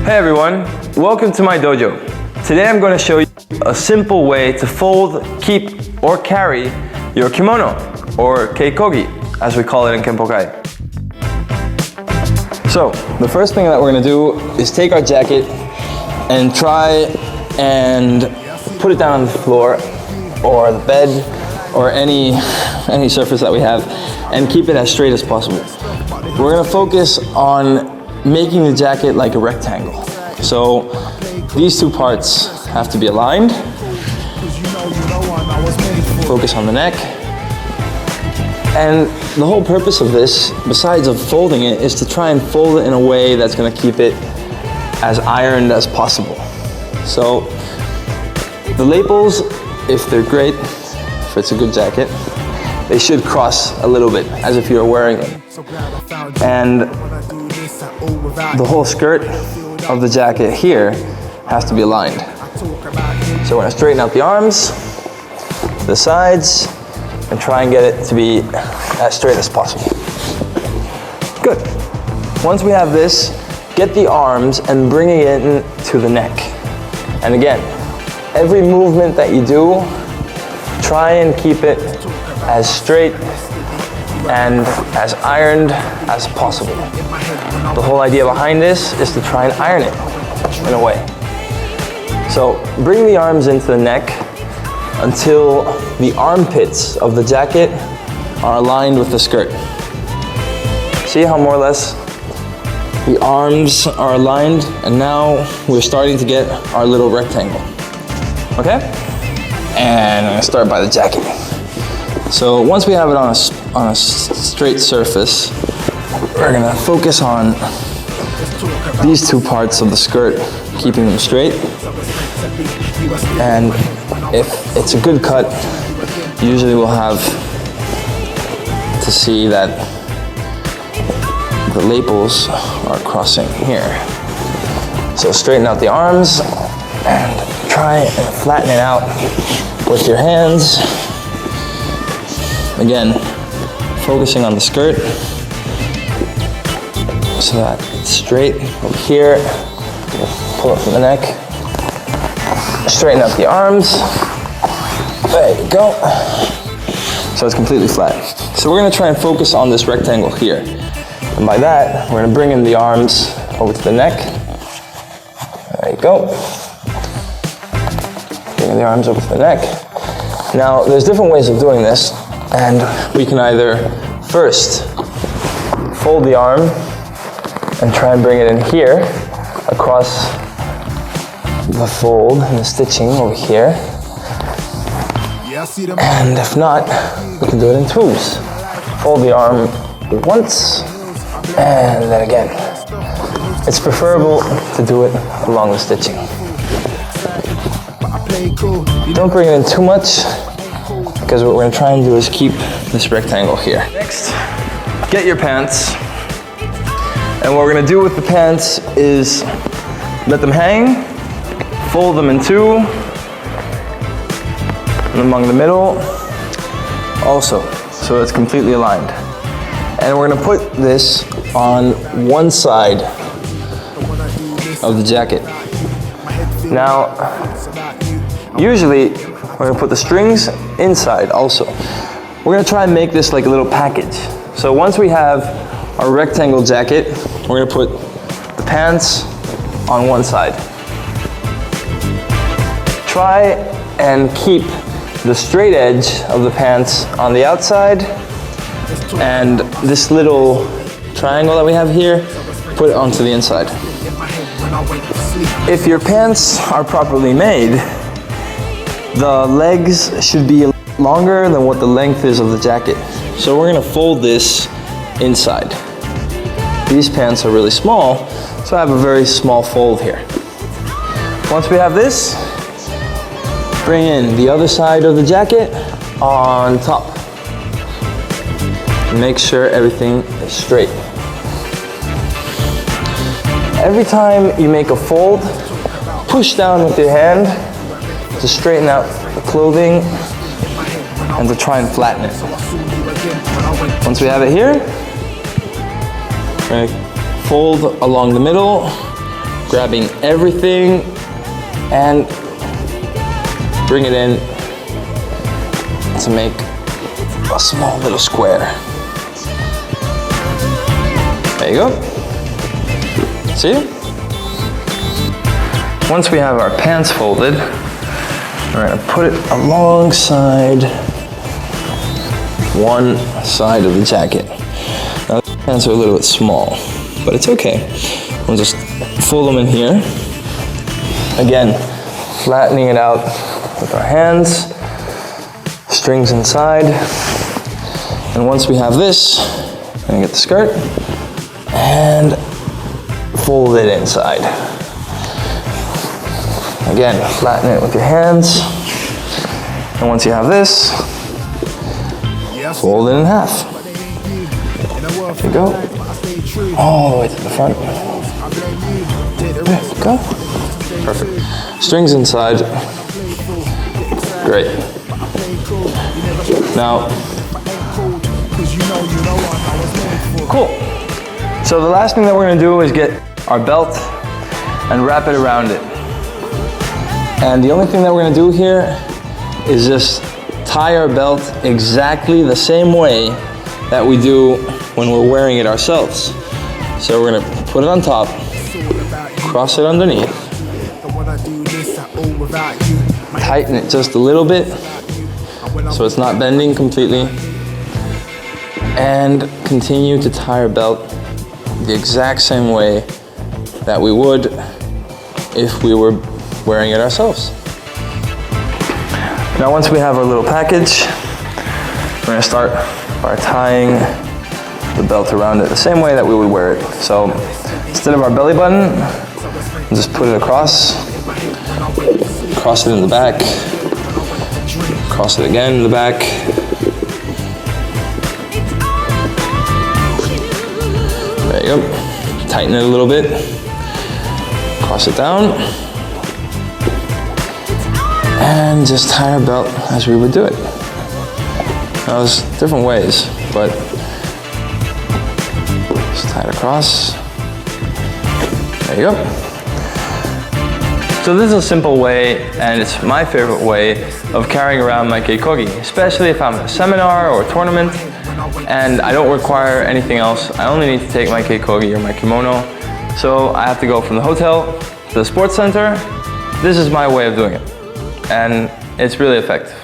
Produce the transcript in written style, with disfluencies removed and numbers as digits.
Hey everyone, welcome to my dojo. Today I'm going to show you a simple way to fold, keep, or carry your kimono, or keikogi, as we call it in Kenpo Kai. So, the first thing that we're going to do is take our jacket and try and put it down on the floor, or the bed, or any surface that we have, and keep it as straight as possible. We're going to focus on making the jacket like a rectangle. So these two parts have to be aligned. Focus on the neck. And the whole purpose of this, besides of folding it, is to try and fold it in a way that's going to keep it as ironed as possible. So the lapels, if they're great, if it's a good jacket, they should cross a little bit as if you're wearing it. And the whole skirt of the jacket here has to be aligned. So we're going to straighten out the arms, the sides, and try and get it to be as straight as possible. Good. Once we have this, get the arms and bring it in to the neck. And again, every movement that you do, try and keep it as straight and as ironed as possible. The whole idea behind this is to try and iron it in a way. So bring the arms into the neck until the armpits of the jacket are aligned with the skirt. See how more or less the arms are aligned, and now we're starting to get our little rectangle. Okay? And I'm gonna start by the jacket. So once we have it on a straight surface, we're gonna focus on these two parts of the skirt, keeping them straight. And if it's a good cut, usually we'll have to see that the lapels are crossing here. So straighten out the arms and try and flatten it out with your hands. Again, focusing on the skirt so that it's straight over here. Pull it from the neck. Straighten out the arms. There you go. So it's completely flat. So we're going to try and focus on this rectangle here. And by that, we're going to bring in the arms over to the neck. There you go. Bring in the arms over to the neck. Now, there's different ways of doing this. And we can either first fold the arm and try and bring it in here across the fold and the stitching over here. And if not, we can do it in twos. Fold the arm once and then again. It's preferable to do it along the stitching. Don't bring it in too much, because what we're going to try and do is keep this rectangle here. Next, get your pants. And what we're going to do with the pants is let them hang, fold them in two, and among the middle also, so it's completely aligned. And we're going to put this on one side of the jacket. Now, usually, we're gonna put the strings inside also. We're gonna try and make this like a little package. So once we have our rectangle jacket, we're gonna put the pants on one side. Try and keep the straight edge of the pants on the outside, and this little triangle that we have here, put it onto the inside. If your pants are properly made, the legs should be longer than what the length is of the jacket. So we're gonna fold this inside. These pants are really small, so I have a very small fold here. Once we have this, bring in the other side of the jacket on top. Make sure everything is straight. Every time you make a fold, push down with your hand to straighten out the clothing and to try and flatten it. Once we have it here, we're going to fold along the middle, grabbing everything and bring it in to make a small little square. There you go. See? Once we have our pants folded, we're gonna put it alongside one side of the jacket. Now the pants are a little bit small, but it's okay. We'll just fold them in here. Again, flattening it out with our hands, strings inside. And once we have this, we're gonna get the skirt and fold it inside. Again, flatten it with your hands. And once you have this, fold it in half. There you go. All the way to the front. There you go. Perfect. Strings inside. Great. Now, cool. So the last thing that we're gonna do is get our belt and wrap it around it. And the only thing that we're gonna do here is just tie our belt exactly the same way that we do when we're wearing it ourselves. So we're gonna put it on top, cross it underneath, tighten it just a little bit so it's not bending completely, and continue to tie our belt the exact same way that we would if we were wearing it ourselves. Now once we have our little package, we're gonna start by tying the belt around it the same way that we would wear it. So instead of our belly button, we'll just put it across it in the back, cross it again in the back. There you go. Tighten it a little bit, cross it down, and just tie our belt as we would do it. Now there's different ways, but just tie it across. There you go. So this is a simple way, and it's my favorite way of carrying around my keikogi, especially if I'm at a seminar or a tournament and I don't require anything else. I only need to take my keikogi or my kimono. So I have to go from the hotel to the sports center. This is my way of doing it, and it's really effective.